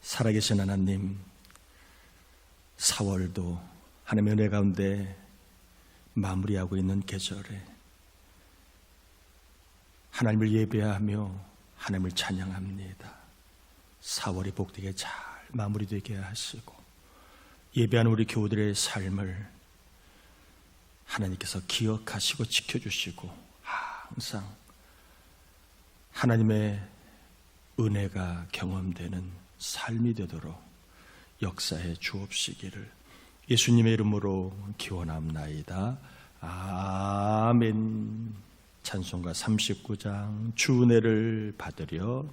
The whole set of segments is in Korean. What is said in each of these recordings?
살아계신 하나님, 4월도 하나님의 은혜 가운데 마무리하고 있는 계절에 하나님을 예배하며 하나님을 찬양합니다. 4월이 복되게 잘 마무리되게 하시고 예배하는 우리 교우들의 삶을 하나님께서 기억하시고 지켜주시고 항상 하나님의 은혜가 경험되는 삶이 되도록 역사해 주옵시기를 예수님의 이름으로 기원합나이다. 아멘. 찬송가 39장 주 은혜를 받으려.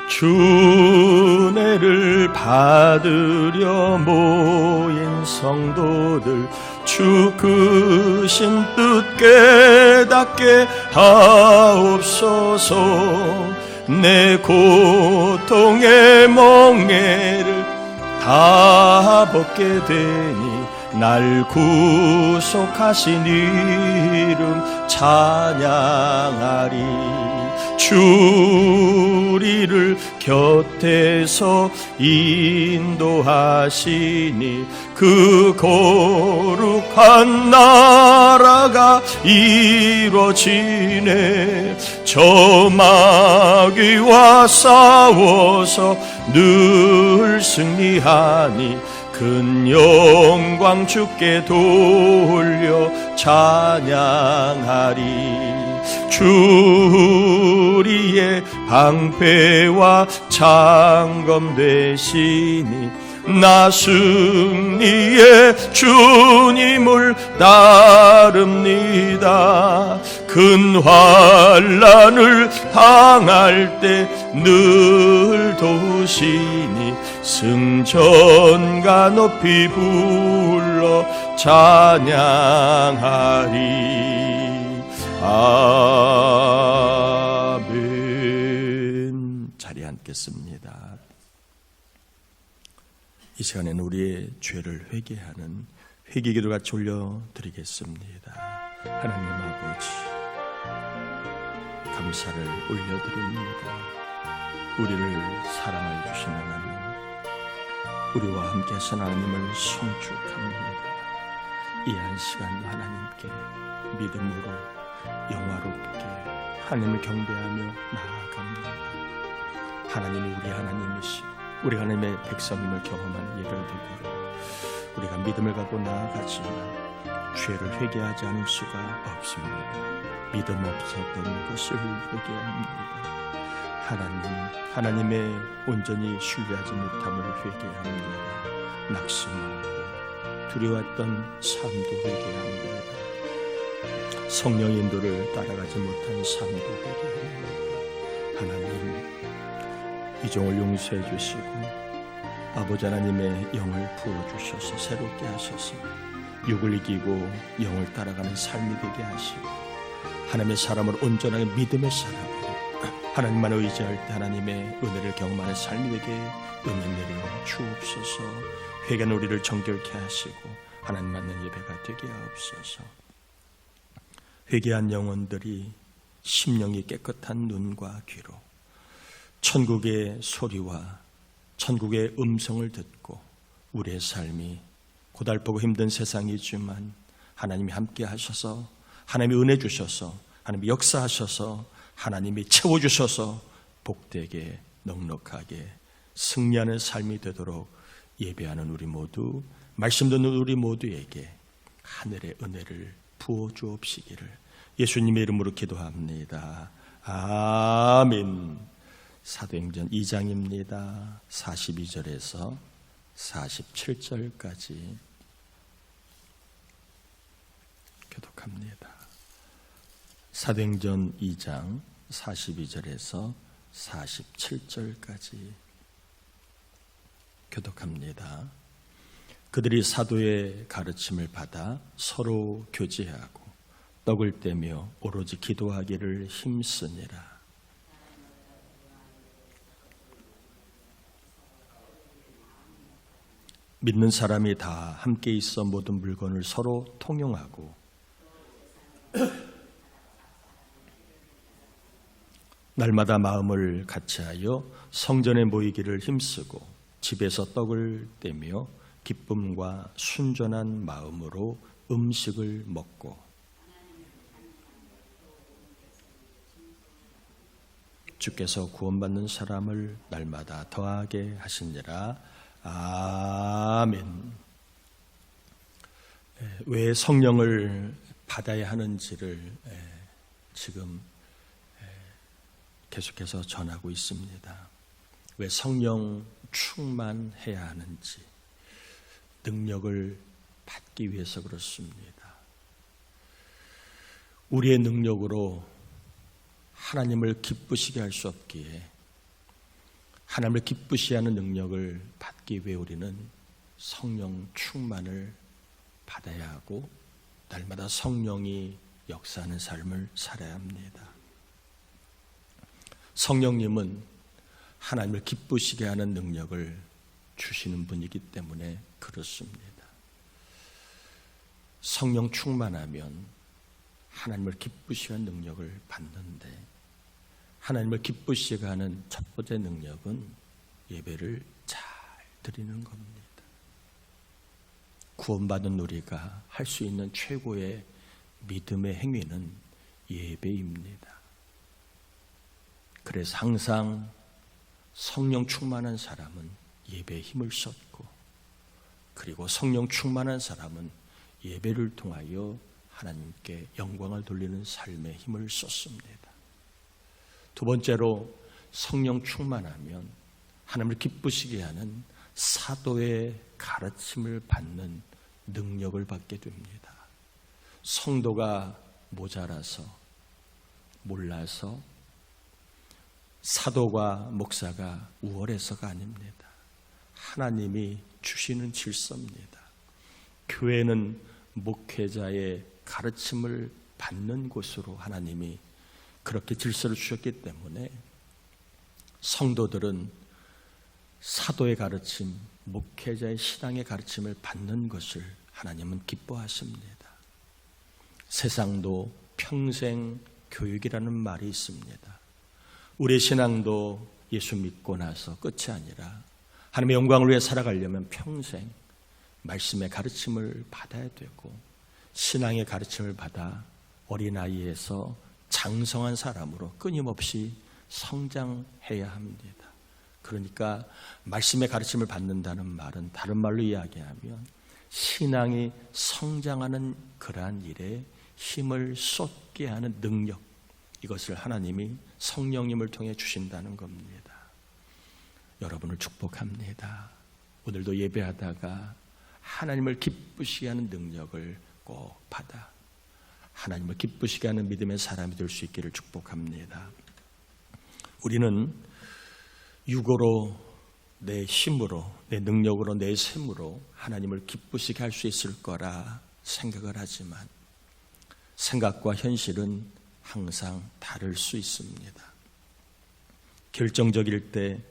주 은혜를 받으려 모인 성도들, 주 크신 뜻 깨닫게 하옵소서. 내 고통의 멍에를 다 벗게 되니 날 구속하신 이름 찬양하리. 주 우리를 곁에서 인도하시니 그 거룩한 나라가 이루어지네. 저 마귀와 싸워서 늘 승리하니 큰 영광 주께 돌려 찬양하리. 주 우리의 방패와 창검 되시니 나 승리의 주님을 따릅니다. 큰 환난을 당할 때 늘 도우시니 승전가 높이 불러 찬양하리. 아멘. 자리에 앉겠습니다. 이 시간에는 우리의 죄를 회개하는 회개기도 같이 올려드리겠습니다. 하나님 아버지, 감사를 올려드립니다. 우리를 사랑하여 주신 하나님, 우리와 함께 하신 하나님을 송축합니다. 이 한 시간도 하나님께 믿음으로 영화롭게 하나님을 경배하며 나아갑니다. 하나님이 우리 하나님이시고 우리 하나님의 백성임을 경험하는 예를 드리고 우리가 믿음을 갖고 나아가지만 죄를 회개하지 않을 수가 없습니다. 믿음 없었던 것을 회개합니다. 하나님의 온전히 신뢰하지 못함을 회개합니다. 낙심하고 두려웠던 삶도 회개합니다. 성령의 인도를 따라가지 못한 삶도 회개합니다. 하나님, 이 종을 용서해 주시고 아버지 하나님의 영을 부어주셔서 새롭게 하셔서 육을 이기고 영을 따라가는 삶이 되게 하시고 하나님의 사람을 온전하게 믿음의 사람으로 하나님만 의지할 때 하나님의 은혜를 경험하는 삶이 되게 은혜 내려 주옵소서. 회개는 우리를 정결케 하시고 하나님 만난 예배가 되게 하옵소서. 회개한 영혼들이 심령이 깨끗한 눈과 귀로 천국의 소리와 천국의 음성을 듣고 우리의 삶이 고달프고 힘든 세상이지만 하나님이 함께 하셔서 하나님이 은혜 주셔서 하나님이 역사하셔서 하나님이 채워주셔서 복되게 넉넉하게 승리하는 삶이 되도록 예배하는 우리 모두, 말씀 듣는 우리 모두에게 하늘의 은혜를 부어 주옵시기를 예수님의 이름으로 기도합니다. 아멘. 사도행전 2장입니다. 42절에서 47절까지 교독합니다. 사도행전 2장 42절에서 47절까지 교독합니다. 그들이 사도의 가르침을 받아 서로 교제하고 떡을 떼며 오로지 기도하기를 힘쓰니라. 믿는 사람이 다 함께 있어 모든 물건을 서로 통용하고 날마다 마음을 같이하여 성전에 모이기를 힘쓰고 집에서 떡을 떼며 기쁨과 순전한 마음으로 음식을 먹고 주께서 구원받는 사람을 날마다 더하게 하시니라. 아멘. 왜 성령을 받아야 하는지를 지금 계속해서 전하고 있습니다. 왜 성령 충만해야 하는지, 능력을 받기 위해서 그렇습니다. 우리의 능력으로 하나님을 기쁘시게 할 수 없기에 하나님을 기쁘시게 하는 능력을 받기 위해 우리는 성령 충만을 받아야 하고 날마다 성령이 역사하는 삶을 살아야 합니다. 성령님은 하나님을 기쁘시게 하는 능력을 주시는 분이기 때문에 그렇습니다. 성령 충만하면 하나님을 기쁘시게 하는 능력을 받는데 하나님을 기쁘시게 하는 첫 번째 능력은 예배를 잘 드리는 겁니다. 구원받은 우리가 할 수 있는 최고의 믿음의 행위는 예배입니다. 그래서 항상 성령 충만한 사람은 예배에 힘을 쏟고 그리고 성령 충만한 사람은 예배를 통하여 하나님께 영광을 돌리는 삶에 힘을 쏟습니다. 두 번째로 성령 충만하면 하나님을 기쁘시게 하는 사도의 가르침을 받는 능력을 받게 됩니다. 성도가 모자라서 몰라서 사도가 목사가 우월해서가 아닙니다. 하나님이 주시는 질서입니다. 교회는 목회자의 가르침을 받는 곳으로 하나님이 그렇게 질서를 주셨기 때문에 성도들은 사도의 가르침, 목회자의 신앙의 가르침을 받는 것을 하나님은 기뻐하십니다. 세상도 평생 교육이라는 말이 있습니다. 우리의 신앙도 예수 믿고 나서 끝이 아니라 하나님의 영광을 위해 살아가려면 평생 말씀의 가르침을 받아야 되고 신앙의 가르침을 받아 어린아이에서 장성한 사람으로 끊임없이 성장해야 합니다. 그러니까 말씀의 가르침을 받는다는 말은 다른 말로 이야기하면 신앙이 성장하는 그러한 일에 힘을 쏟게 하는 능력, 이것을 하나님이 성령님을 통해 주신다는 겁니다. 여러분을 축복합니다. 오늘도 예배하다가 하나님을 기쁘시게 하는 능력을 꼭 받아 하나님을 기쁘시게 하는 믿음의 사람이 될 수 있기를 축복합니다. 우리는 육으로, 내 힘으로, 내 능력으로, 내 셈으로 하나님을 기쁘시게 할 수 있을 거라 생각을 하지만 생각과 현실은 항상 다를 수 있습니다. 결정적일 때,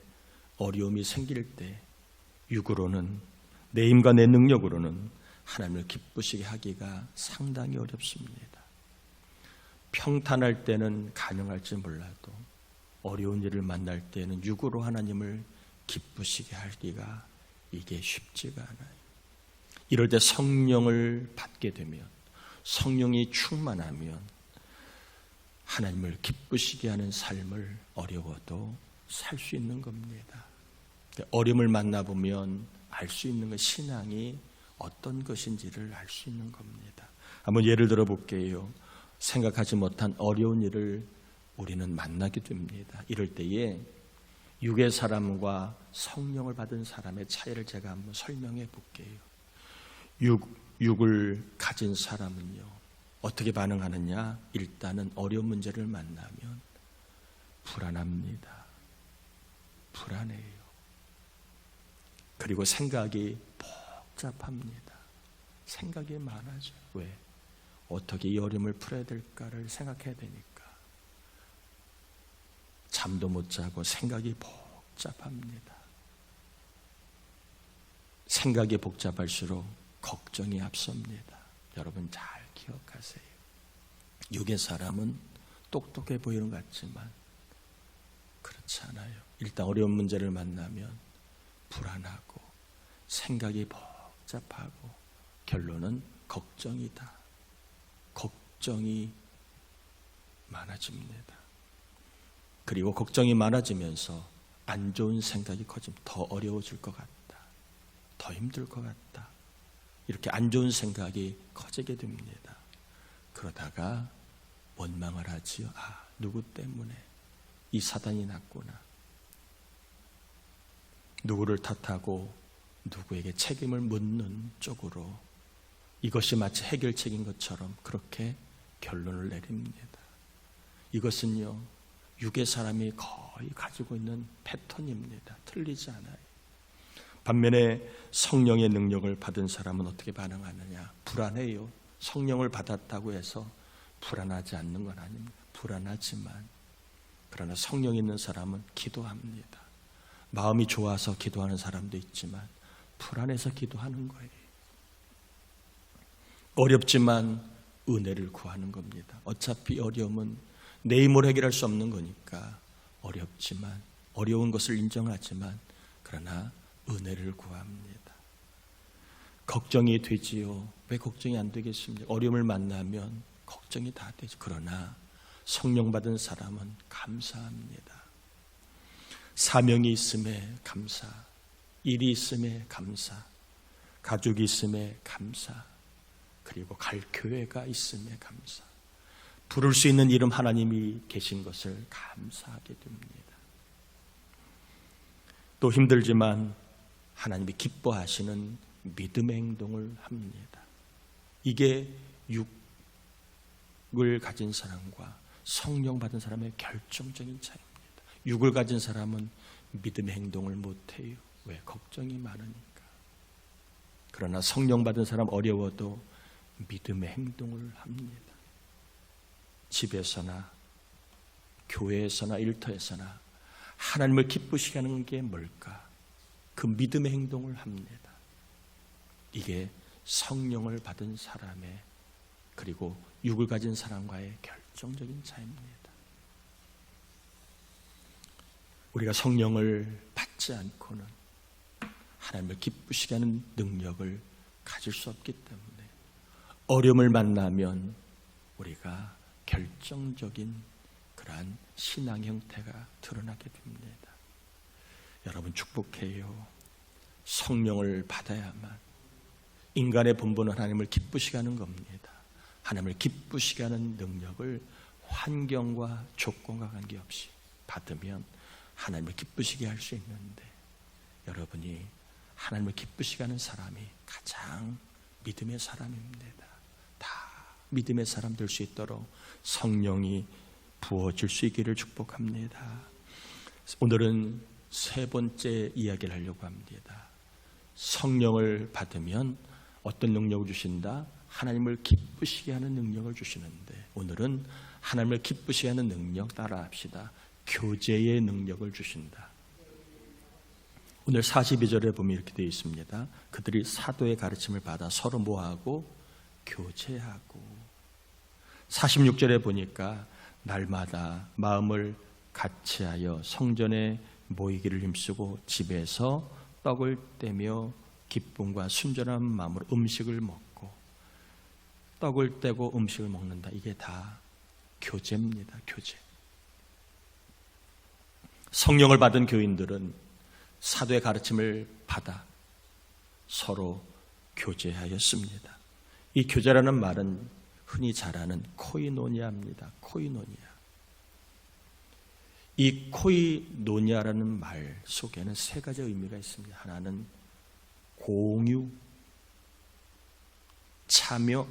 어려움이 생길 때 육으로는, 내 힘과 내 능력으로는 하나님을 기쁘시게 하기가 상당히 어렵습니다. 평탄할 때는 가능할지 몰라도 어려운 일을 만날 때는 육으로 하나님을 기쁘시게 하기가 이게 쉽지가 않아요. 이럴 때 성령을 받게 되면, 성령이 충만하면 하나님을 기쁘시게 하는 삶을 어려워도 살 수 있는 겁니다. 어려움을 만나보면 알 수 있는 것, 신앙이 어떤 것인지를 알 수 있는 겁니다. 한번 예를 들어 볼게요. 생각하지 못한 어려운 일을 우리는 만나게 됩니다. 이럴 때에 육의 사람과 성령을 받은 사람의 차이를 제가 한번 설명해 볼게요. 육을 가진 사람은요, 어떻게 반응하느냐? 일단은 어려운 문제를 만나면 불안합니다. 불안해요. 그리고 생각이 복잡합니다. 생각이 많아져요. 왜? 어떻게 이 어려움을 풀어야 될까를 생각해야 되니까. 잠도 못 자고 생각이 복잡합니다. 생각이 복잡할수록 걱정이 앞섭니다. 여러분 잘 기억하세요. 육의 사람은 똑똑해 보이는 것 같지만 그렇지 않아요. 일단 어려운 문제를 만나면 불안하고 생각이 복잡하고 결론은 걱정이다. 걱정이 많아집니다. 그리고 걱정이 많아지면서 안 좋은 생각이 커지면 더 어려워질 것 같다. 더 힘들 것 같다. 이렇게 안 좋은 생각이 커지게 됩니다. 그러다가 원망을 하지요. 누구 때문에 이 사단이 났구나. 누구를 탓하고 누구에게 책임을 묻는 쪽으로 이것이 마치 해결책인 것처럼 그렇게 결론을 내립니다. 이것은요, 육의 사람이 거의 가지고 있는 패턴입니다. 틀리지 않아요. 반면에 성령의 능력을 받은 사람은 어떻게 반응하느냐? 불안해요. 성령을 받았다고 해서 불안하지 않는 건 아닙니다. 불안하지만 그러나 성령 있는 사람은 기도합니다. 마음이 좋아서 기도하는 사람도 있지만 불안해서 기도하는 거예요. 어렵지만 은혜를 구하는 겁니다. 어차피 어려움은 내 힘으로 해결할 수 없는 거니까 어렵지만 어려운 것을 인정하지만 그러나 은혜를 구합니다. 걱정이 되지요. 왜 걱정이 안 되겠습니까? 어려움을 만나면 걱정이 다 되죠. 그러나 성령 받은 사람은 감사합니다. 사명이 있음에 감사, 일이 있음에 감사, 가족이 있음에 감사, 그리고 갈 교회가 있음에 감사, 부를 수 있는 이름 하나님이 계신 것을 감사하게 됩니다. 또 힘들지만 하나님이 기뻐하시는 믿음의 행동을 합니다. 이게 육을 가진 사람과 성령 받은 사람의 결정적인 차이입니다. 육을 가진 사람은 믿음의 행동을 못해요. 왜? 걱정이 많으니까. 그러나 성령 받은 사람 어려워도 믿음의 행동을 합니다. 집에서나 교회에서나 일터에서나 하나님을 기쁘시게 하는 게 뭘까? 그 믿음의 행동을 합니다. 이게 성령을 받은 사람의 그리고 육을 가진 사람과의 결정적인 차이입니다. 우리가 성령을 받지 않고는 하나님을 기쁘시게 하는 능력을 가질 수 없기 때문에 어려움을 만나면 우리가 결정적인 그러한 신앙 형태가 드러나게 됩니다. 여러분 축복해요. 성령을 받아야만 인간의 본분은 하나님을 기쁘시게 하는 겁니다. 하나님을 기쁘시게 하는 능력을 환경과 조건과 관계없이 받으면 하나님을 기쁘시게 할 수 있는데 여러분이 하나님을 기쁘시게 하는 사람이 가장 믿음의 사람입니다. 다 믿음의 사람 될 수 있도록 성령이 부어질 수 있기를 축복합니다. 오늘은 세 번째 이야기를 하려고 합니다. 성령을 받으면 어떤 능력을 주신다? 하나님을 기쁘시게 하는 능력을 주시는데 오늘은 하나님을 기쁘시게 하는 능력 따라합시다. 교제의 능력을 주신다. 오늘 42절에 보면 이렇게 되어 있습니다. 그들이 사도의 가르침을 받아 서로 뭐하고? 교제하고. 46절에 보니까 날마다 마음을 같이하여 성전에 모이기를 힘쓰고 집에서 떡을 떼며 기쁨과 순전한 마음으로 음식을 먹고 떡을 떼고 음식을 먹는다. 이게 다 교제입니다. 교제. 성령을 받은 교인들은 사도의 가르침을 받아 서로 교제하였습니다. 이 교제라는 말은 흔히 잘 아는 코이노니아입니다. 코이노니아. 이 코이노니아라는 말 속에는 세 가지 의미가 있습니다. 하나는 공유, 참여,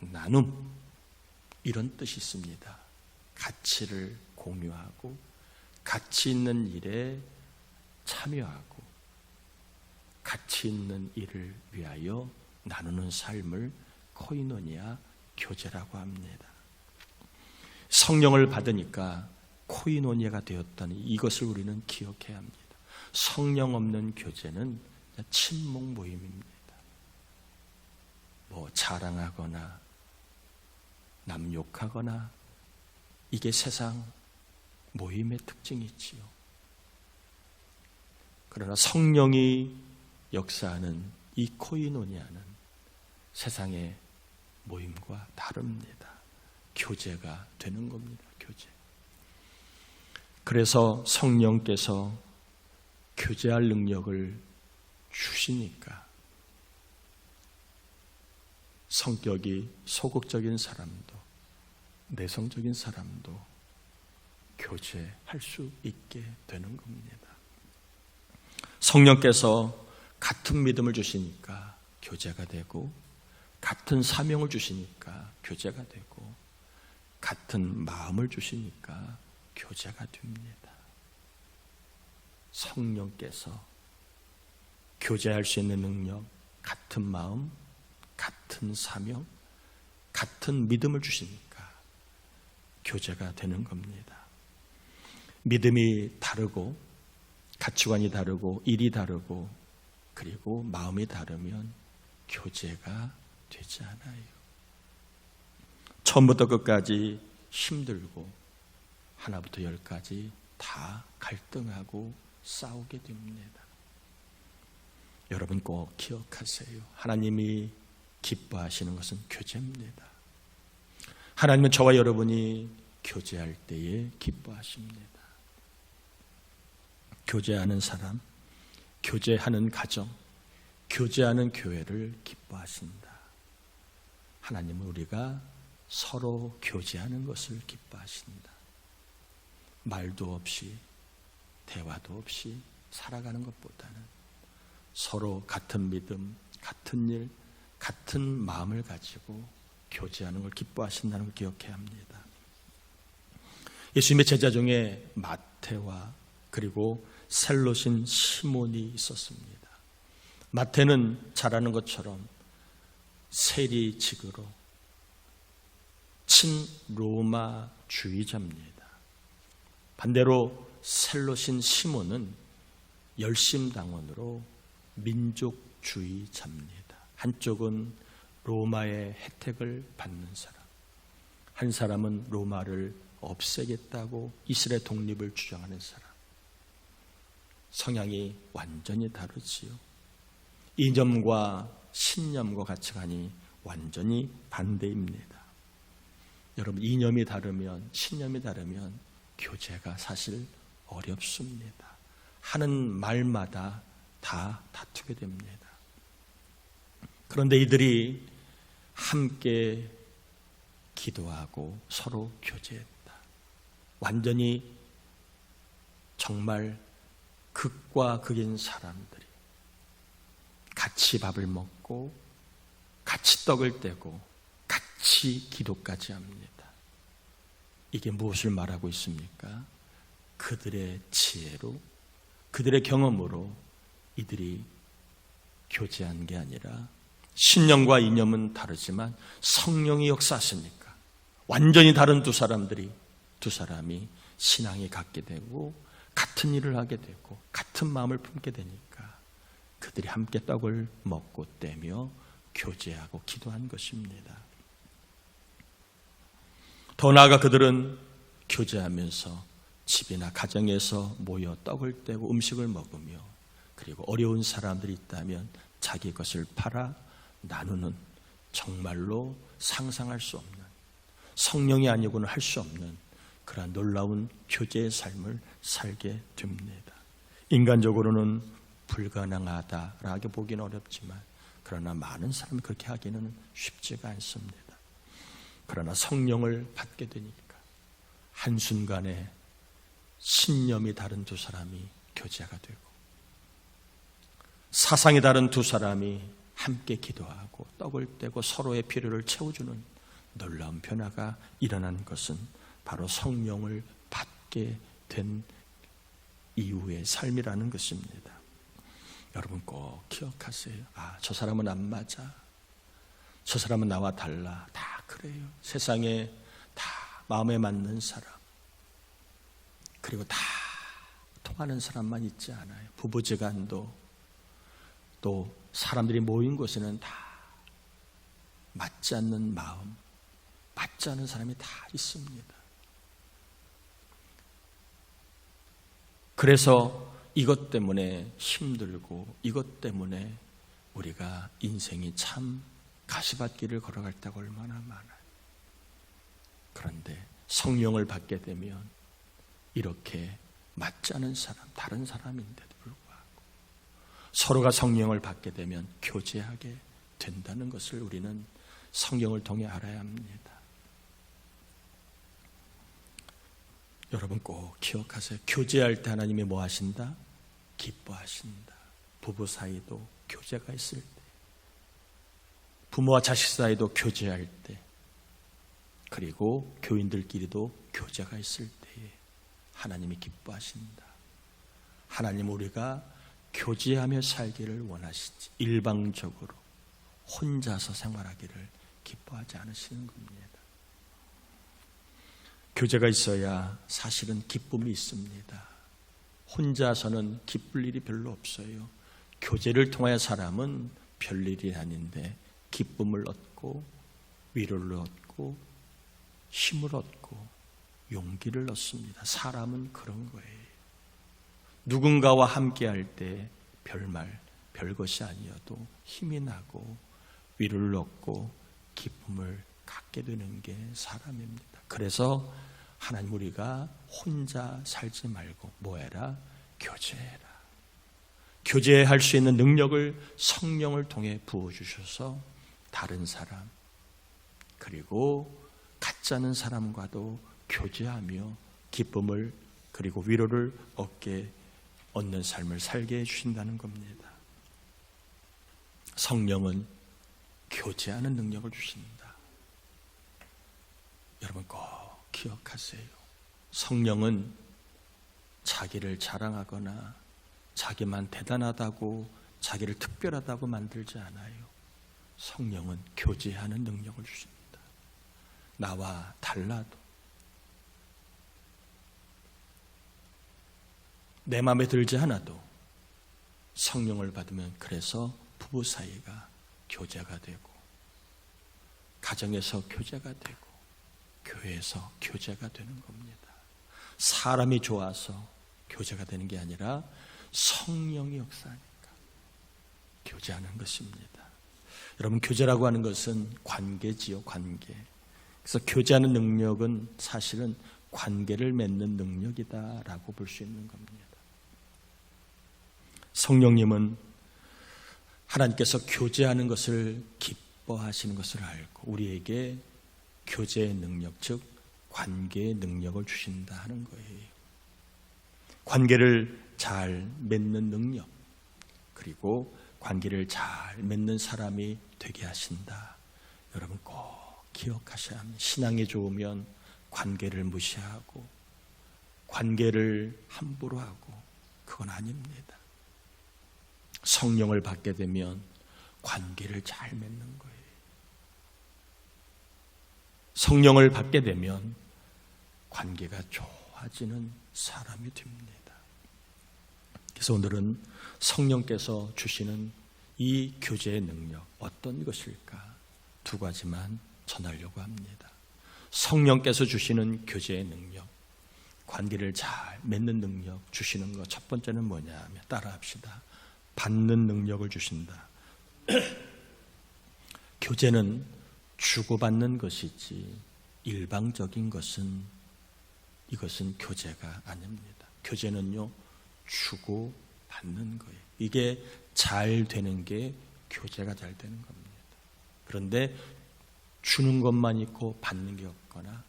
나눔 이런 뜻이 있습니다. 가치를 공유하고 가치 있는 일에 참여하고 가치 있는 일을 위하여 나누는 삶을 코이노니아 교제라고 합니다. 성령을 받으니까 코이노니아가 되었다니 이것을 우리는 기억해야 합니다. 성령 없는 교제는 친목 모임입니다. 뭐 자랑하거나 남 욕하거나, 이게 세상 모임의 특징이지요. 그러나 성령이 역사하는 이 코이노니아는 세상의 모임과 다릅니다. 교제가 되는 겁니다. 교제. 그래서 성령께서 교제할 능력을 주시니까 성격이 소극적인 사람도 내성적인 사람도 교제할 수 있게 되는 겁니다. 성령께서 같은 믿음을 주시니까 교제가 되고, 같은 사명을 주시니까 교제가 되고, 같은 마음을 주시니까 교제가 됩니다. 성령께서 교제할 수 있는 능력, 같은 마음, 같은 사명, 같은 믿음을 주시니까 교제가 되는 겁니다. 믿음이 다르고, 가치관이 다르고, 일이 다르고, 그리고 마음이 다르면 교제가 되지 않아요. 처음부터 끝까지 힘들고 하나부터 열까지 다 갈등하고 싸우게 됩니다. 여러분 꼭 기억하세요. 하나님이 기뻐하시는 것은 교제입니다. 하나님은 저와 여러분이 교제할 때에 기뻐하십니다. 교제하는 사람, 교제하는 가정, 교제하는 교회를 기뻐하신다. 하나님은 우리가 서로 교제하는 것을 기뻐하신다. 말도 없이, 대화도 없이 살아가는 것보다는 서로 같은 믿음, 같은 일, 같은 마음을 가지고 교제하는 걸 기뻐하신다는 걸 기억해야 합니다. 예수님의 제자 중에 마태와 그리고 셀롯인 시몬이 있었습니다. 마태는 잘 아는 것처럼 세리직으로 친로마주의자입니다. 반대로 셀롯인 시몬은 열심당원으로 민족주의자입니다. 한쪽은 로마의 혜택을 받는 사람, 한 사람은 로마를 없애겠다고 이스라엘 독립을 주장하는 사람. 성향이 완전히 다르지요. 이념과 신념과 가치관이 완전히 반대입니다. 여러분, 이념이 다르면, 신념이 다르면 교제가 사실 어렵습니다. 하는 말마다 다 다투게 됩니다. 그런데 이들이 함께 기도하고 서로 교제했다. 완전히 정말 극과 극인 사람들이 같이 밥을 먹고 같이 떡을 떼고 같이 기도까지 합니다. 이게 무엇을 말하고 있습니까? 그들의 지혜로, 그들의 경험으로 이들이 교제한 게 아니라, 신념과 이념은 다르지만 성령이 역사하시니까 완전히 다른 두 사람이 신앙에 갖게 되고 같은 일을 하게 되고 같은 마음을 품게 되니까 그들이 함께 떡을 먹고 떼며 교제하고 기도한 것입니다. 더 나아가 그들은 교제하면서 집이나 가정에서 모여 떡을 떼고 음식을 먹으며, 그리고 어려운 사람들이 있다면 자기 것을 팔아 나누는, 정말로 상상할 수 없는, 성령이 아니고는 할 수 없는 그러한 놀라운 교제의 삶을 살게 됩니다. 인간적으로는 불가능하다라고 보기는 어렵지만, 그러나 많은 사람이 그렇게 하기는 쉽지가 않습니다. 그러나 성령을 받게 되니까 한순간에 신념이 다른 두 사람이 교제가 되고, 사상이 다른 두 사람이 함께 기도하고 떡을 떼고 서로의 필요를 채워주는 놀라운 변화가 일어난 것은 바로 성령을 받게 된 이후의 삶이라는 것입니다. 여러분 꼭 기억하세요. 저 사람은 안 맞아, 저 사람은 나와 달라. 다 그래요. 세상에 다 마음에 맞는 사람, 그리고 다 통하는 사람만 있지 않아요. 부부지간도 또 사람들이 모인 곳에는 다 맞지 않는 마음, 맞지 않는 사람이 다 있습니다. 그래서 이것 때문에 힘들고 이것 때문에 우리가 인생이 참 가시밭길을 걸어갈 때가 얼마나 많아요. 그런데 성령을 받게 되면 이렇게 맞지 않은 사람, 다른 사람인데도 불구하고 서로가 성령을 받게 되면 교제하게 된다는 것을 우리는 성경을 통해 알아야 합니다. 여러분 꼭 기억하세요. 교제할 때 하나님이 뭐 하신다? 기뻐하신다. 부부 사이도 교제가 있을 때, 부모와 자식 사이도 교제할 때, 그리고 교인들끼리도 교제가 있을 때에 하나님이 기뻐하신다. 하나님 우리가 교제하며 살기를 원하시지 일방적으로 혼자서 생활하기를 기뻐하지 않으시는 겁니다. 교제가 있어야 사실은 기쁨이 있습니다. 혼자서는 기쁠 일이 별로 없어요. 교제를 통하여 사람은 별일이 아닌데 기쁨을 얻고 위로를 얻고 힘을 얻고 용기를 얻습니다. 사람은 그런 거예요. 누군가와 함께할 때 별말, 별것이 아니어도 힘이 나고 위로를 얻고 기쁨을 갖게 되는 게 사람입니다. 그래서 하나님 우리가 혼자 살지 말고 뭐해라? 교제해라. 교제할 수 있는 능력을 성령을 통해 부어주셔서 다른 사람 그리고 같지 않은 사람과도 교제하며 기쁨을 그리고 위로를 얻는 삶을 살게 해주신다는 겁니다. 성령은 교제하는 능력을 주신다. 여러분 꼭 기억하세요. 성령은 자기를 자랑하거나 자기만 대단하다고 자기를 특별하다고 만들지 않아요. 성령은 교제하는 능력을 주십니다. 나와 달라도 내 마음에 들지 않아도 성령을 받으면 그래서 부부 사이가 교제가 되고 가정에서 교제가 되고 교회에서 교제가 되는 겁니다. 사람이 좋아서 교제가 되는 게 아니라 성령의 역사니까 교제하는 것입니다. 여러분 교제라고 하는 것은 관계지요, 관계. 그래서 교제하는 능력은 사실은 관계를 맺는 능력이다라고 볼 수 있는 겁니다. 성령님은 하나님께서 교제하는 것을 기뻐하시는 것을 알고 우리에게 교제의 능력, 즉 관계의 능력을 주신다 하는 거예요. 관계를 잘 맺는 능력, 그리고 관계를 잘 맺는 사람이 되게 하신다. 여러분 꼭 기억하셔야 합니다. 신앙이 좋으면 관계를 무시하고 관계를 함부로 하고 그건 아닙니다. 성령을 받게 되면 관계를 잘 맺는 거예요. 성령을 받게 되면 관계가 좋아지는 사람이 됩니다. 그래서 오늘은 성령께서 주시는 이 교제의 능력 어떤 것일까? 두 가지만 전하려고 합니다. 성령께서 주시는 교제의 능력, 관계를 잘 맺는 능력 주시는 것 첫 번째는 뭐냐 하면 따라합시다. 받는 능력을 주신다. 교제는 주고받는 것이지 일방적인 것은 이것은 교제가 아닙니다. 교제는요 주고받는 거예요. 이게 잘 되는 게 교제가 잘 되는 겁니다. 그런데 주는 것만 있고 받는 게 없거나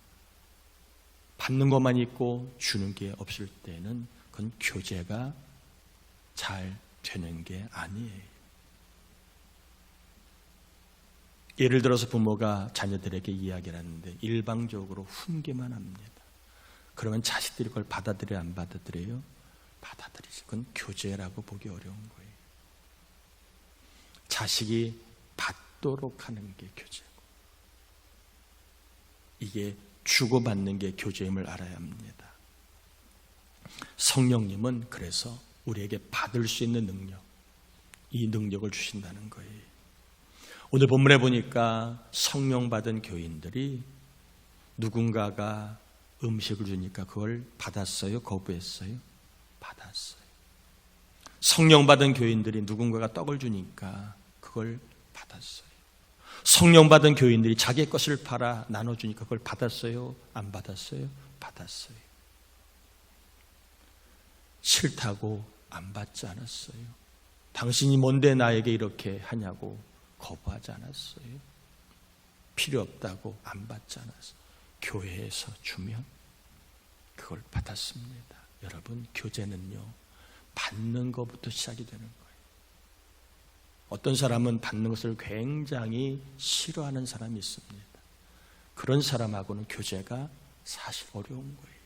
받는 것만 있고 주는 게 없을 때는 그건 교제가 잘 되는 게 아니에요. 예를 들어서 부모가 자녀들에게 이야기를 하는데 일방적으로 훈계만 합니다. 그러면 자식들이 그걸 받아들여요, 안 받아들여요? 받아들이지. 그건 교제라고 보기 어려운 거예요. 자식이 받도록 하는 게 교제고 이게 주고받는 게 교제임을 알아야 합니다. 성령님은 그래서 우리에게 받을 수 있는 능력, 이 능력을 주신다는 거예요. 오늘 본문에 보니까 성령 받은 교인들이 누군가가 음식을 주니까 그걸 받았어요? 거부했어요? 받았어요. 성령 받은 교인들이 누군가가 떡을 주니까 그걸 받았어요. 성령 받은 교인들이 자기의 것을 팔아 나눠주니까 그걸 받았어요? 안 받았어요? 받았어요. 싫다고 안 받지 않았어요. 당신이 뭔데 나에게 이렇게 하냐고 거부하지 않았어요. 필요 없다고 안 받지 않았어요. 교회에서 주면 그걸 받았습니다. 여러분, 교제는요, 받는 것부터 시작이 되는 거예요. 어떤 사람은 받는 것을 굉장히 싫어하는 사람이 있습니다. 그런 사람하고는 교제가 사실 어려운 거예요.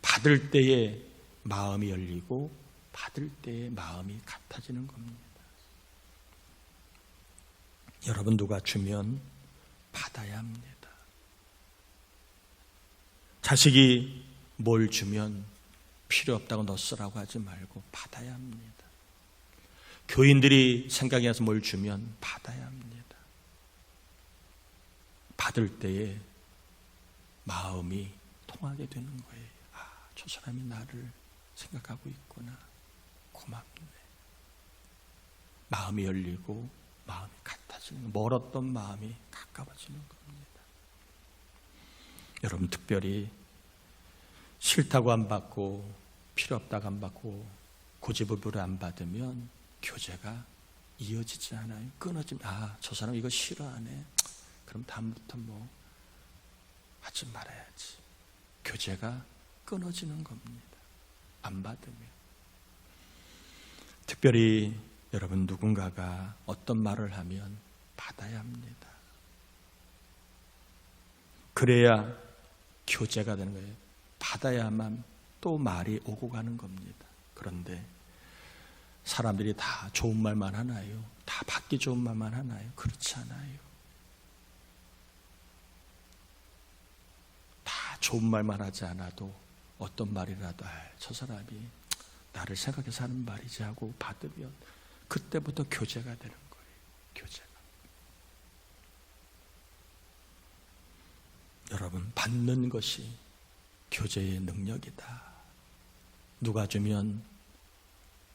받을 때에 마음이 열리고 받을 때에 마음이 같아지는 겁니다. 여러분, 누가 주면 받아야 합니다. 자식이 뭘 주면 필요 없다고 너 쓰라고 하지 말고 받아야 합니다. 교인들이 생각이 나서 뭘 주면 받아야 합니다. 받을 때에 마음이 통하게 되는 거예요. 아, 저 사람이 나를 생각하고 있구나. 고맙네. 마음이 열리고 마음이 같아지는 거, 멀었던 마음이 가까워지는 겁니다. 여러분, 특별히 싫다고 안 받고 필요 없다고 안 받고 고집으로 안 받으면 교제가 이어지지 않아요. 끊어지면 저 사람 이거 싫어하네. 그럼 다음부터 뭐 하지 말아야지. 교제가 끊어지는 겁니다. 안 받으면. 특별히 여러분, 누군가가 어떤 말을 하면 받아야 합니다. 그래야 교제가 되는 거예요. 받아야만 또 말이 오고 가는 겁니다. 그런데 사람들이 다 좋은 말만 하나요? 다 받기 좋은 말만 하나요? 그렇지 않아요. 다 좋은 말만 하지 않아도 어떤 말이라도 저 사람이 나를 생각해서 하는 말이지 하고 받으면 그때부터 교제가 되는 거예요. 교제가. 여러분, 받는 것이 교제의 능력이다. 누가 주면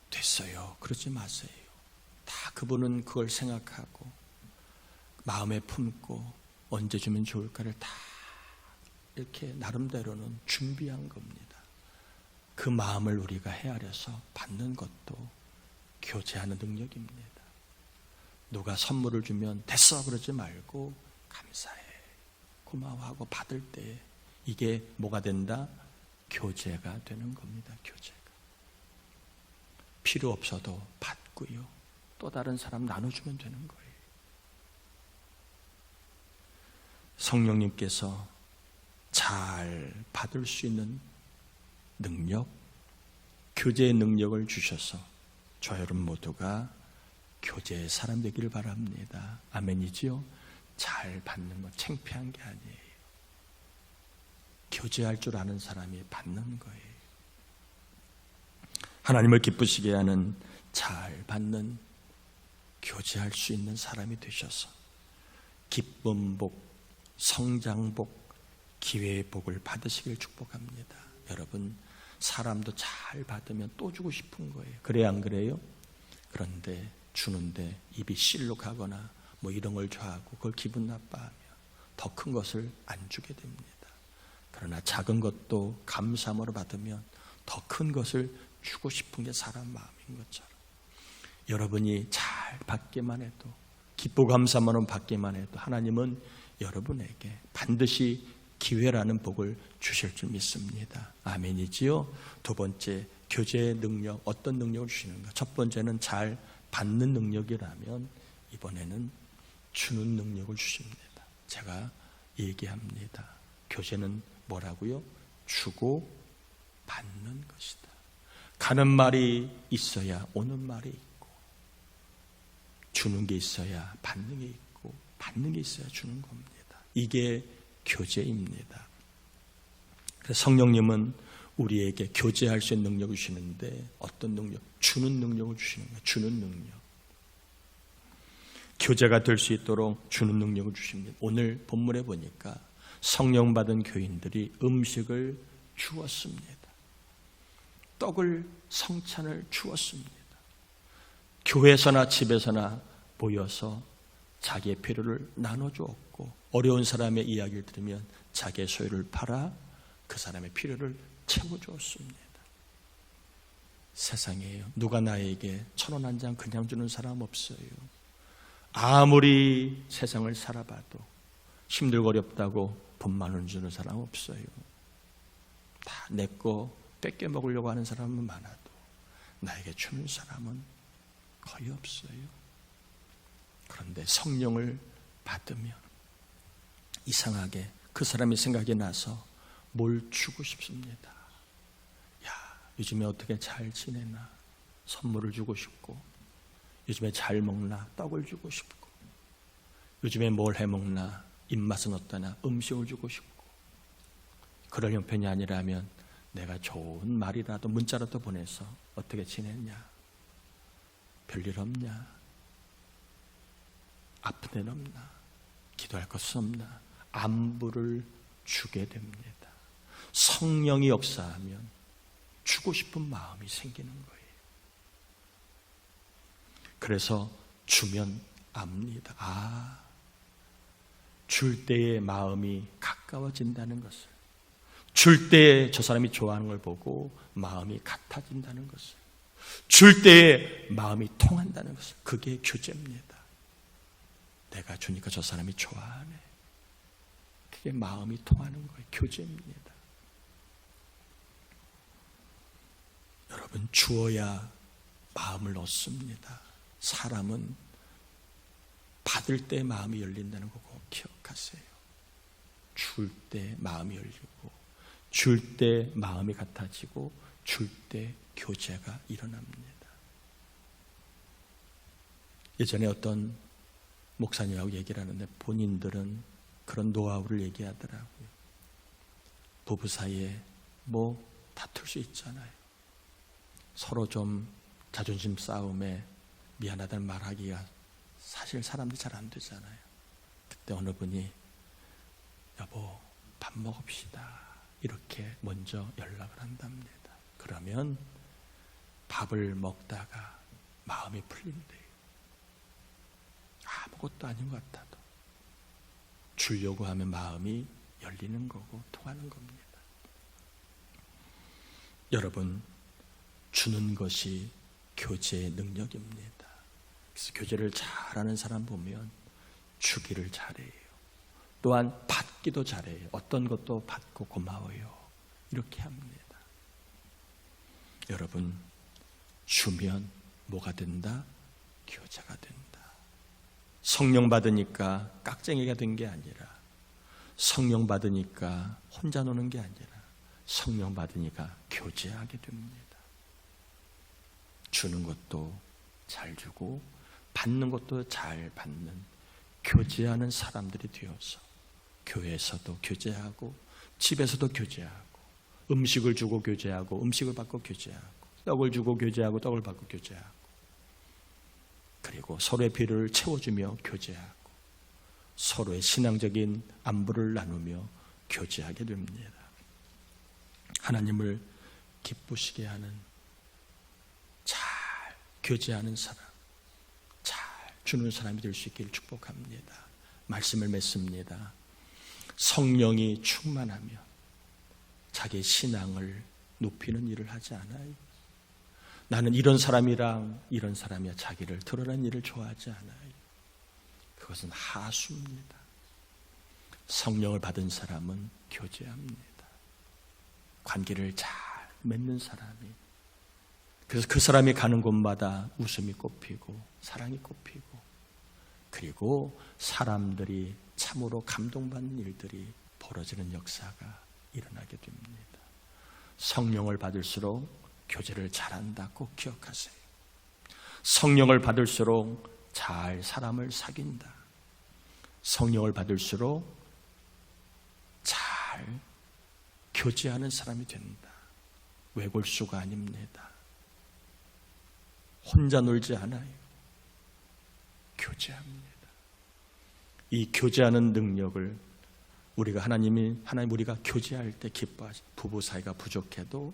됐어요. 그러지 마세요. 다 그분은 그걸 생각하고 마음에 품고 언제 주면 좋을까를 다 이렇게 나름대로는 준비한 겁니다. 그 마음을 우리가 헤아려서 받는 것도 교제하는 능력입니다. 누가 선물을 주면 됐어 그러지 말고 감사해, 고마워하고 받을 때 이게 뭐가 된다? 교제가 되는 겁니다. 교제가. 필요 없어도 받고요. 또 다른 사람 나눠주면 되는 거예요. 성령님께서 잘 받을 수 있는 능력, 교제의 능력을 주셔서 저 여러분 모두가 교제의 사람 되기를 바랍니다. 아멘이지요? 잘 받는 거 창피한 게 아니에요. 교제할 줄 아는 사람이 받는 거예요. 하나님을 기쁘시게 하는 잘 받는 교제할 수 있는 사람이 되셔서 기쁨 복, 성장 복, 기회의 복을 받으시길 축복합니다. 여러분, 사람도 잘 받으면 또 주고 싶은 거예요. 그래야 안 그래요? 그런데 주는데 입이 실룩하거나 뭐 이런 걸 좋아하고 그걸 기분 나빠하면 더 큰 것을 안 주게 됩니다. 그러나 작은 것도 감사함으로 받으면 더 큰 것을 주고 싶은 게 사람 마음인 것처럼 여러분이 잘 받기만 해도, 기쁘고 감사함으로 받기만 해도 하나님은 여러분에게 반드시 기회라는 복을 주실 줄 믿습니다. 아멘이지요? 두 번째, 교제의 능력, 어떤 능력을 주시는가? 첫 번째는 잘 받는 능력이라면 이번에는 주는 능력을 주십니다. 제가 얘기합니다. 교제는 뭐라고요? 주고 받는 것이다. 가는 말이 있어야 오는 말이 있고, 주는 게 있어야 받는 게 있고, 받는 게 있어야 주는 겁니다. 이게 교제입니다. 그래서 성령님은 우리에게 교제할 수 있는 능력을 주시는데 어떤 능력? 주는 능력을 주시는 거예요. 주는 능력. 교제가 될 수 있도록 주는 능력을 주십니다. 오늘 본문에 보니까 성령 받은 교인들이 음식을 주었습니다. 떡을 성찬을 주었습니다. 교회에서나 집에서나 모여서 자기의 필요를 나눠주었고 어려운 사람의 이야기를 들으면 자기의 소유를 팔아 그 사람의 필요를 채워주었습니다. 세상에요, 누가 나에게 1,000원 한 장 그냥 주는 사람 없어요. 아무리 세상을 살아봐도 힘들고 어렵다고 돈 10,000원 주는 사람 없어요. 다 내 거 뺏겨 먹으려고 하는 사람은 많아도 나에게 주는 사람은 거의 없어요. 그런데 성령을 받으면 이상하게 그 사람이 생각이 나서 뭘 주고 싶습니다. 야, 요즘에 어떻게 잘 지내나? 선물을 주고 싶고, 요즘에 잘 먹나? 떡을 주고 싶고, 요즘에 뭘 해 먹나? 입맛은 어떠나? 음식을 주고 싶고, 그럴 형편이 아니라면 내가 좋은 말이라도 문자라도 보내서 어떻게 지냈냐? 별일 없냐? 아픈 데는 없나? 기도할 것은 없나? 안부를 주게 됩니다. 성령이 역사하면 주고 싶은 마음이 생기는 거예요. 그래서 주면 압니다. 아, 줄 때의 마음이 가까워진다는 것을, 줄 때에 저 사람이 좋아하는 걸 보고 마음이 같아진다는 것을, 줄 때에 마음이 통한다는 것을, 그게 교제입니다. 내가 주니까 저 사람이 좋아하네. 그게 마음이 통하는 거예요. 교제입니다. 여러분, 주어야 마음을 얻습니다. 사람은 받을 때 마음이 열린다는 거 꼭 기억하세요. 줄 때 마음이 열리고, 줄 때 마음이 같아지고, 줄 때 교제가 일어납니다. 예전에 어떤 목사님하고 얘기를 하는데 본인들은 그런 노하우를 얘기하더라고요. 부부 사이에 뭐 다툴 수 있잖아요. 서로 좀 자존심 싸움에 미안하다는 말하기가 사실 사람들이 잘 안 되잖아요. 그때 어느 분이 여보 밥 먹읍시다 이렇게 먼저 연락을 한답니다. 그러면 밥을 먹다가 마음이 풀린대요. 아무것도 아닌 것 같아도 주려고 하면 마음이 열리는 거고 통하는 겁니다. 여러분, 주는 것이 교제의 능력입니다. 그래서 교제를 잘하는 사람 보면 주기를 잘해요. 또한 받기도 잘해요. 어떤 것도 받고 고마워요. 이렇게 합니다. 여러분, 주면 뭐가 된다? 교제가 된다. 성령 받으니까 깍쟁이가 된 게 아니라, 성령 받으니까 혼자 노는 게 아니라, 성령 받으니까 교제하게 됩니다. 주는 것도 잘 주고 받는 것도 잘 받는 교제하는 사람들이 되어서 교회에서도 교제하고 집에서도 교제하고, 음식을 주고 교제하고 음식을 받고 교제하고, 떡을 주고 교제하고 떡을 받고 교제하고, 그리고 서로의 필요를 채워주며 교제하고 서로의 신앙적인 안부를 나누며 교제하게 됩니다. 하나님을 기쁘시게 하는, 잘 교제하는 사람, 잘 주는 사람이 될 수 있기를 축복합니다. 말씀을 맺습니다. 성령이 충만하면 자기의 신앙을 높이는 일을 하지 않아요. 나는 이런 사람이랑 이런 사람이야 자기를 드러내는 일을 좋아하지 않아요. 그것은 하수입니다. 성령을 받은 사람은 교제합니다. 관계를 잘 맺는 사람이, 그래서 그 사람이 가는 곳마다 웃음이 꽃피고 사랑이 꽃피고, 그리고 사람들이 참으로 감동받는 일들이 벌어지는 역사가 일어나게 됩니다. 성령을 받을수록 교제를 잘한다. 꼭 기억하세요. 성령을 받을수록 잘 사람을 사귄다. 성령을 받을수록 잘 교제하는 사람이 된다. 외골수가 아닙니다. 혼자 놀지 않아요. 교제합니다. 이 교제하는 능력을 하나님 우리가 교제할 때 기뻐하시. 부부 사이가 부족해도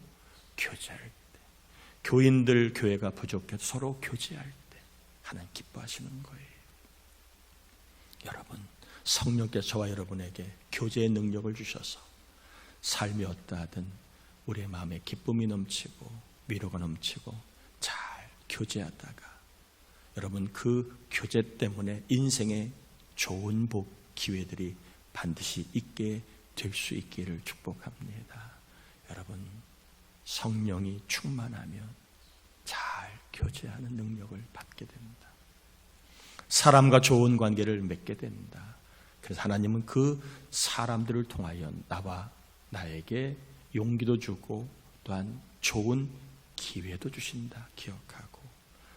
교제할 때, 교인들 교회가 부족해도 서로 교제할 때 하나님 기뻐하시는 거예요. 여러분, 성령께서 저와 여러분에게 교제의 능력을 주셔서 삶이 어떠하든 우리의 마음에 기쁨이 넘치고 위로가 넘치고 잘 교제하다가 여러분 그 교제 때문에 인생의 좋은 복 기회들이 반드시 있게 될 수 있기를 축복합니다. 여러분, 성령이 충만하면 잘 교제하는 능력을 받게 됩니다. 사람과 좋은 관계를 맺게 된다. 그래서 하나님은 그 사람들을 통하여 나와 나에게 용기도 주고 또한 좋은 기회도 주신다. 기억하고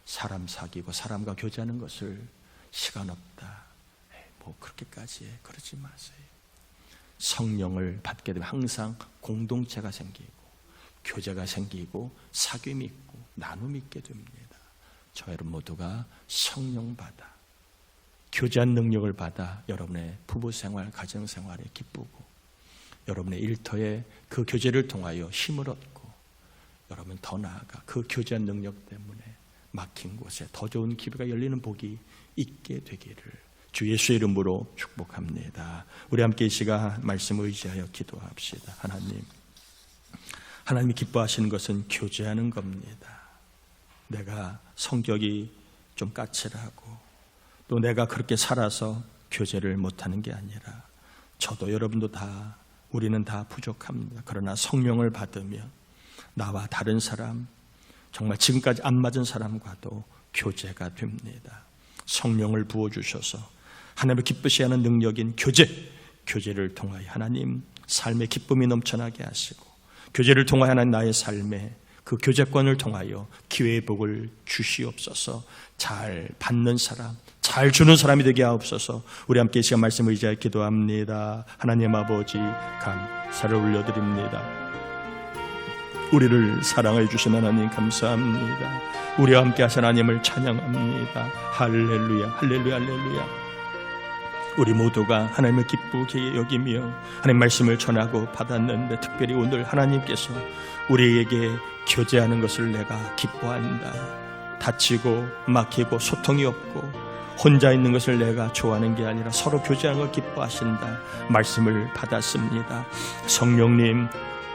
사람 사귀고 사람과 교제하는 것을 시간 없다, 뭐 그렇게까지 그러지 마세요. 성령을 받게 되면 항상 공동체가 생기고 교제가 생기고 사귐이 있고 나눔이 있게 됩니다. 저 여러분 모두가 성령 받아 교제한 능력을 받아 여러분의 부부생활, 가정생활에 기쁘고 여러분의 일터에 그 교제를 통하여 힘을 얻고 여러분 더 나아가 그 교제한 능력 때문에 막힌 곳에 더 좋은 기회가 열리는 복이 있게 되기를 주 예수의 이름으로 축복합니다. 우리 함께 이 시간 말씀을 의지하여 기도합시다. 하나님이 기뻐하시는 것은 교제하는 겁니다. 내가 성격이 좀 까칠하고 또 내가 그렇게 살아서 교제를 못하는 게 아니라 저도 여러분도 다 우리는 다 부족합니다. 그러나 성령을 받으면 나와 다른 사람 정말 지금까지 안 맞은 사람과도 교제가 됩니다. 성령을 부어주셔서 하나님을 기쁘시 하는 능력인 교제를 통하여 하나님 삶의 기쁨이 넘쳐나게 하시고 교제를 통하여 하나님 나의 삶에 그 교제권을 통하여 기회의 복을 주시옵소서. 잘 받는 사람, 잘 주는 사람이 되게 하옵소서. 우리 함께 이 시간 말씀을 의지하여 기도합니다. 하나님 아버지 감사를 올려드립니다. 우리를 사랑해 주신 하나님 감사합니다. 우리와 함께 하신 하나님을 찬양합니다. 할렐루야, 할렐루야, 할렐루야. 우리 모두가 하나님을 기쁘게 여기며 하나님 말씀을 전하고 받았는데 특별히 오늘 하나님께서 우리에게 교제하는 것을 내가 기뻐한다. 다치고 막히고 소통이 없고 혼자 있는 것을 내가 좋아하는 게 아니라 서로 교제하는 걸 기뻐하신다. 말씀을 받았습니다. 성령님,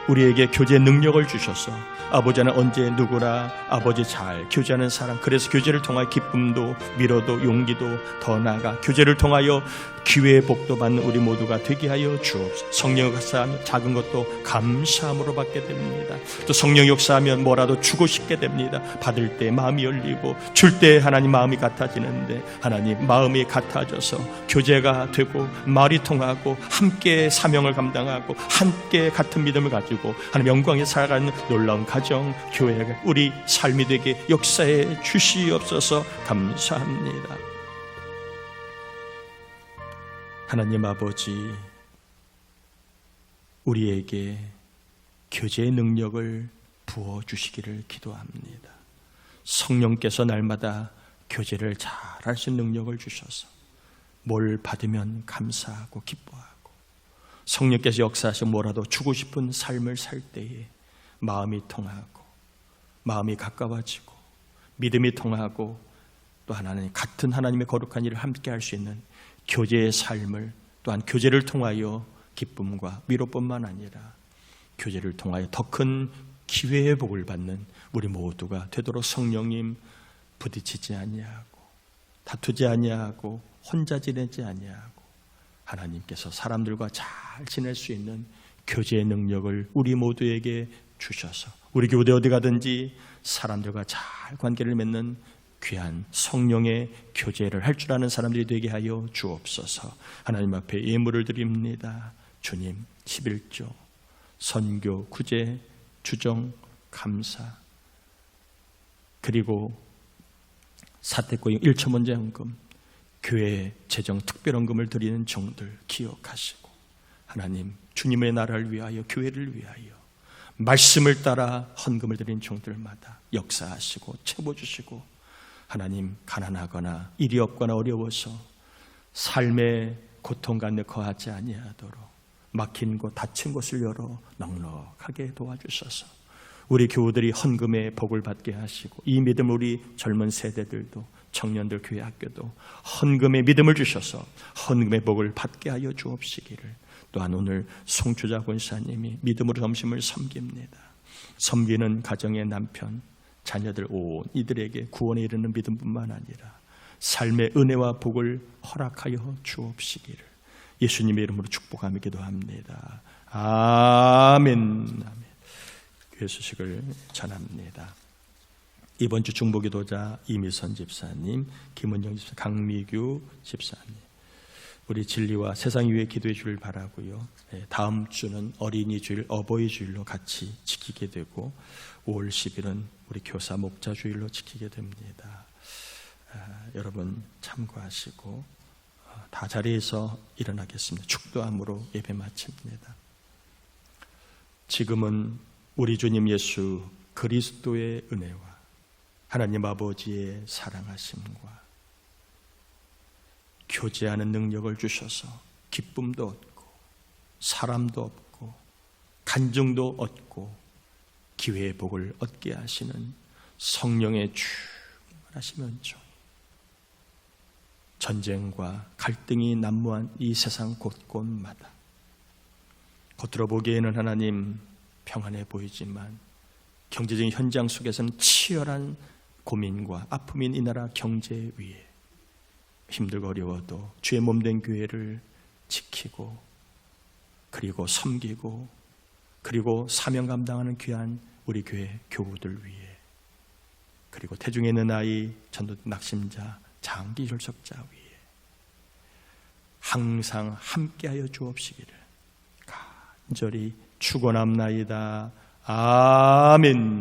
우리에게 교제 능력을 주셔서 아버지는 언제 누구라 아버지 잘 교제하는 사람, 그래서 교제를 통하여 기쁨도 위로도 용기도 더 나아가 교제를 통하여 기회의 복도 받는 우리 모두가 되게 하여 주옵소서. 성령 역사하면 작은 것도 감사함으로 받게 됩니다. 또 성령 역사하면 뭐라도 주고 싶게 됩니다. 받을 때 마음이 열리고 줄 때 하나님 마음이 같아지는데 하나님 마음이 같아져서 교제가 되고 말이 통하고 함께 사명을 감당하고 함께 같은 믿음을 가지고 하나님 영광에 살아가는 놀라운 가정, 교회가 우리 삶이 되게 역사해 주시옵소서. 감사합니다. 하나님 아버지, 우리에게 교제의 능력을 부어주시기를 기도합니다. 성령께서 날마다 교제를 잘할 수 있는 능력을 주셔서 뭘 받으면 감사하고 기뻐하고 성령께서 역사하시면 뭐라도 주고 싶은 삶을 살 때에 마음이 통하고 마음이 가까워지고 믿음이 통하고 또 하나님 같은 하나님의 거룩한 일을 함께 할 수 있는 교제의 삶을 또한 교제를 통하여 기쁨과 위로뿐만 아니라 교제를 통하여 더 큰 기회의 복을 받는 우리 모두가 되도록 성령님 부딪히지 아니하고 다투지 아니하고 혼자 지내지 아니하고 하나님께서 사람들과 잘 지낼 수 있는 교제의 능력을 우리 모두에게 주셔서 우리 교회 어디 가든지 사람들과 잘 관계를 맺는 귀한 성령의 교제를 할 줄 아는 사람들이 되게 하여 주옵소서. 하나님 앞에 예물을 드립니다. 주님, 11조, 선교, 구제, 주정, 감사, 그리고 사택고용 1천 헌금, 교회 재정 특별헌금을 드리는 종들 기억하시고 하나님 주님의 나라를 위하여 교회를 위하여 말씀을 따라 헌금을 드린 종들마다 역사하시고 채워주시고, 하나님, 가난하거나 일이 없거나 어려워서 삶의 고통과 거하지 아니하도록 막힌 곳, 닫힌 곳을 열어 넉넉하게 도와주셔서 우리 교우들이 헌금의 복을 받게 하시고, 이 믿음 우리 젊은 세대들도, 청년들, 교회 학교도 헌금의 믿음을 주셔서 헌금의 복을 받게 하여 주옵시기를. 또한 오늘 송추자 권사님이 믿음으로 점심을 섬깁니다. 섬기는 가정의 남편, 자녀들 온 이들에게 구원에 이르는 믿음뿐만 아니라 삶의 은혜와 복을 허락하여 주옵시기를 예수님의 이름으로 축복하며 기도합니다. 아멘. 아멘. 교회 소식을 전합니다. 이번 주 중보기도자 이미선 집사님, 김은영 집사, 강미규 집사님, 우리 진리와 세상 위에 기도해 주길 바라고요. 다음 주는 어린이 주일, 어버이 주일로 같이 지키게 되고 5월 10일은 우리 교사 목자 주일로 지키게 됩니다. 여러분 참고하시고 다 자리에서 일어나겠습니다. 축도함으로 예배 마칩니다. 지금은 우리 주님 예수 그리스도의 은혜와 하나님 아버지의 사랑하심과 교제하는 능력을 주셔서 기쁨도 얻고 사람도 얻고 간증도 얻고 기회의 복을 얻게 하시는 성령의 충만하신 은총, 전쟁과 갈등이 난무한 이 세상 곳곳마다 겉으로 보기에는 하나님 평안해 보이지만 경제적인 현장 속에서는 치열한 고민과 아픔인 이 나라 경제 위에 힘들고 어려워도 주의 몸된 교회를 지키고 그리고 섬기고 그리고 사명 감당하는 귀한 우리 교회 교우들 위해, 그리고 태중에 있는 아이, 전도 낙심자, 장기 결석자 위해 항상 함께하여 주옵시기를 간절히 축원합나이다. 아멘.